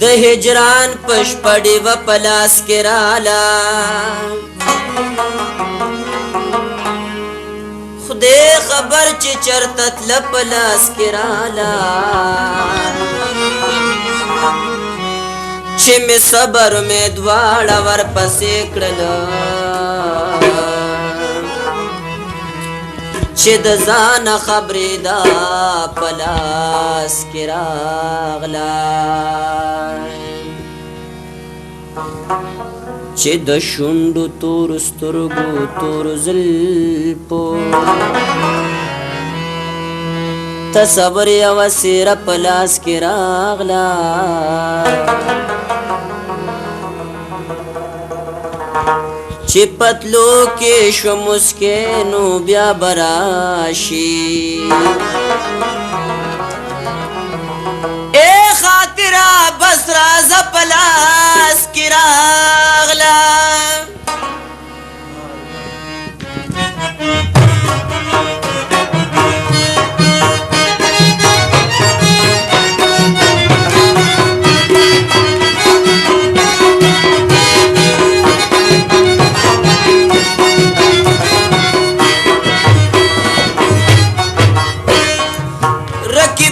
د هجران پشپړې و پلاس کې رالا خدای خبر چې چرته تل پلاس کې رالا چې مې صبر مې دواړه ورپسې کړل چې د ځان خبرې دا پلاس کې راغلا چې د شونډو تور سترګو تور زلفو تصور یو سیره پلاس کې راغلا چې پتلو کې شو مسکینو بیا براشي اے خاطره بس راز پلاس کې راغلا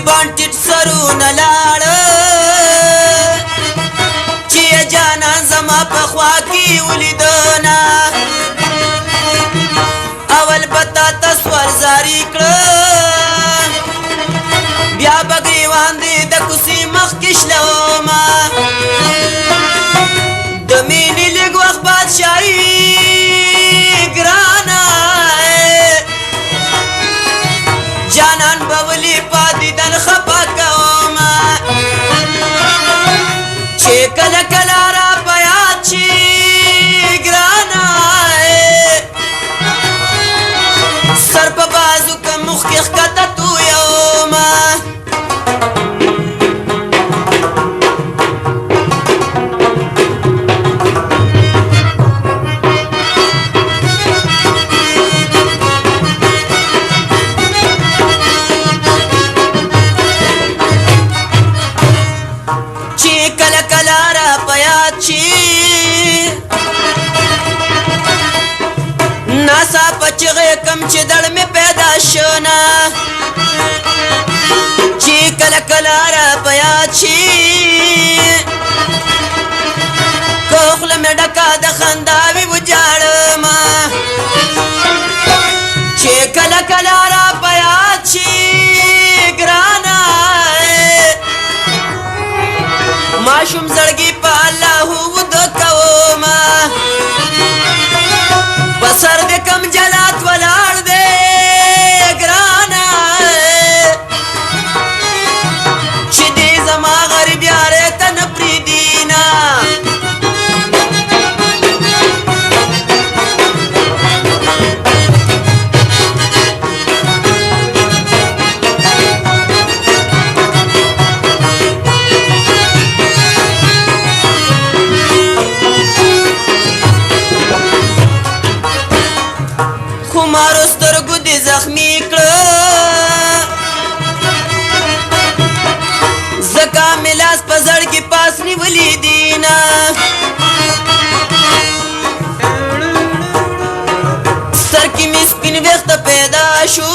بانټټ سرونه لاړ چې جانا زما په خوا کې ولیدونه اول پتا تصور زاری کړه بیا بګریوان دې د کوسي مخ کې شلوما د مینې لږ وخت بادشاهي ګرانه جانان بولی پادی دن خپا کوما چه کل کلارا بیاد چی گرانا سر پا بازو کم مخکخ کتا تو یوما ناسا پچغه کم چې دړ مې پیدا شونا چې کله کله را پیا چی کوخل مې ډکا د خنداوي وجاړم چې کله کله را پیا چی ګرانا ماشوم زړګي په الله ود کوما بسر دې کم جلات ولاړ دې ګرانا چې دې زما غریب یارې تن پریدینا خمارو سترګو دې زخمي کړه زکا ملاس په زړګي پاس نیولې دینا سر کې مې سپین وخت پیدا شو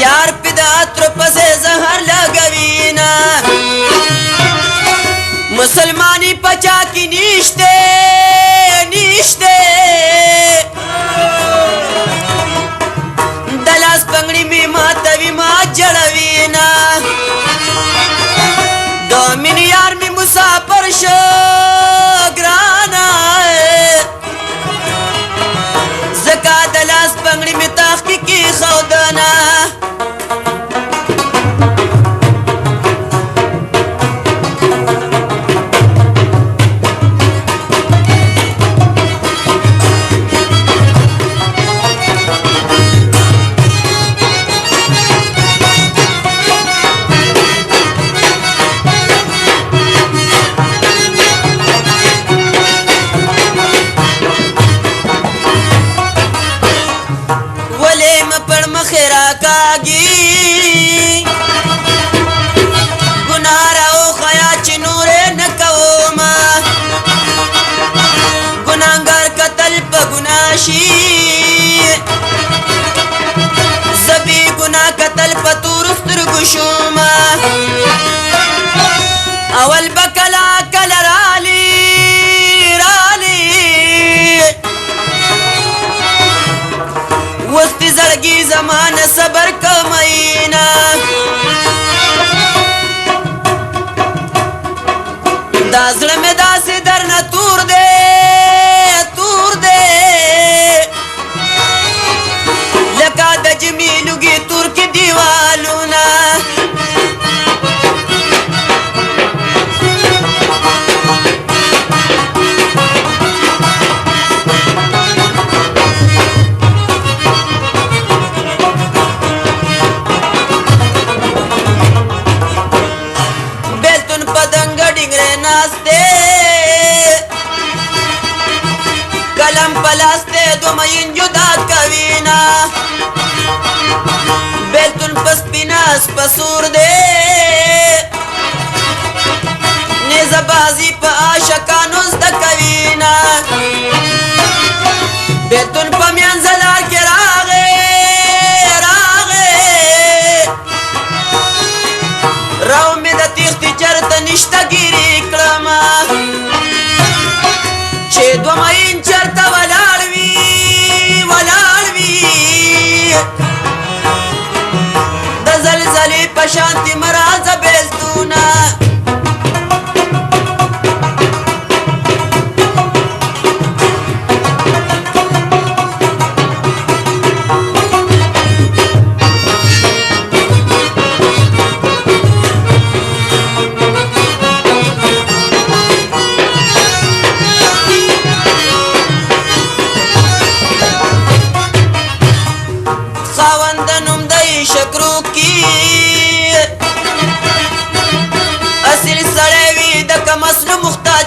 یار پیدا تر پسې زهر لګوینا مسلمانی پچا کې نشته نشته دلاس پنگړی می ماتوي ما جړوینا دومین یار می مسافر شو ګرانا زکا دلاس پنگړی می تحقیقی خودنا شوما اول بکلا کلا رالی وقت زړګي زمانه صبر کمینا دا زړه مې داسې درنه تور دی لکه د جمیلوګي تور کې دیوالونه कलम पलास्ते दो मयन जुदा कवीना बेलतुन पसपिनास पसूर दे नेज़बाजी पा आशकानुस द कवीना बेलतुन पमियान ज़लार के रागे राव में द तीख्ती चरत निश्ता गिरी क्रमा छे दो महीन चरता वलाड़वी द ज़लज़ले पशांति मराज़ बेलतूना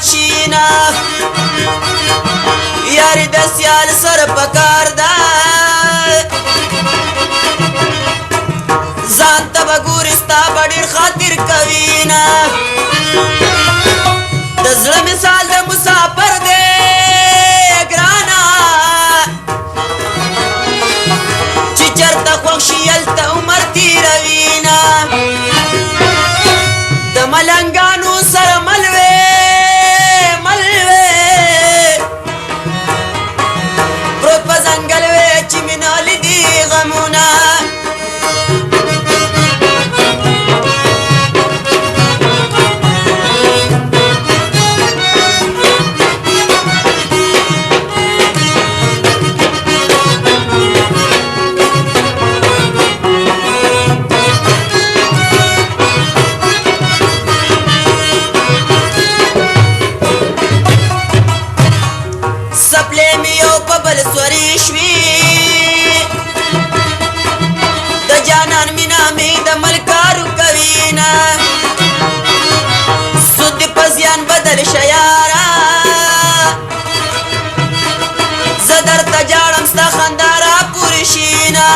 چینا یاری د سیال سر پکار دا ځان ته به ګورستا به ډېر خاطر کوینا د زړه مثال د مسافر دی ګرانا چې چرته خوښ شي هلته عمر تېروینا د ملنګانو سره مل بدل شیارا زدر تجارم ستا خندارا پورشینا